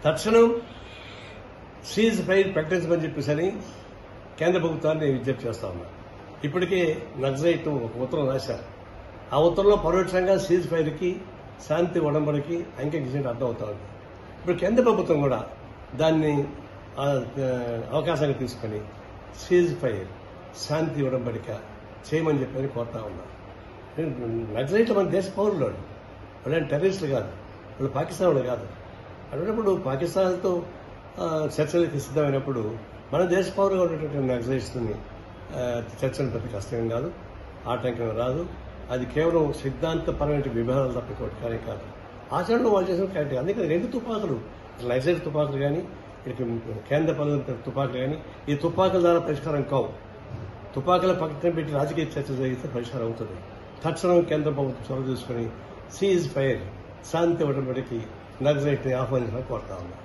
తక్షణం cease fire ప్రకటించమని చెప్పేసని కేంద్ర ప్రభుత్వాన్ని నేను విజ్ఞప్తి చేస్తా ఉన్నా. ఇప్పటికే నక్సలైట్ ఒక ఉత్తరం రాశారు. ఆ ఉత్తరంలో పరోక్షంగా సీజ్ ఫైర్కి శాంతి ఉడంబడికి అంగీకరించినట్టు అర్థం అవుతా ఉంది. ఇప్పుడు కేంద్ర ప్రభుత్వం కూడా దాన్ని అవకాశాన్ని తీసుకుని సీజ్ ఫైర్ శాంతి ఉడంబడిక చేయమని చెప్పని కోరుతా ఉన్నా. నక్సలైట్లు మన దేశ పౌరులు, వాళ్ళు టెర్రరిస్టులు కాదు, వాళ్ళు పాకిస్తాన్ వాళ్ళు కాదు. అటువంటిప్పుడు పాకిస్తాన్తో చర్చలకి సిద్ధమైనప్పుడు మన దేశ పౌరులుగా ఉన్నటువంటి నక్సలైట్స్ని చర్చలు పెద్ద కష్టం కాదు, ఆటంకం రాదు. అది కేవలం సిద్ధాంతపరమైన విభేదాలు తప్ప కానీ కాదు. ఆచరణలో వాళ్ళు చేసిన కరెక్ట్. అందుకని 2 తుపాకులు, నక్సలైట్ తుపాకులు కానీ కేంద్ర ప్రభుత్వ తుపాకులు కానీ ఈ తుపాకుల ద్వారా పరిష్కారం కావు. తుపాకుల పక్కన పెట్టి రాజకీయ చర్చ జరిగితే పరిష్కారం అవుతుంది. తక్షణం కేంద్ర ప్రభుత్వం చొరవ తీసుకుని సీజ్ ఫైర్ శాంతి ఉడంబడికి నక్సలైట్ని ఆహ్వానించాలని కోరుతా ఉన్నా.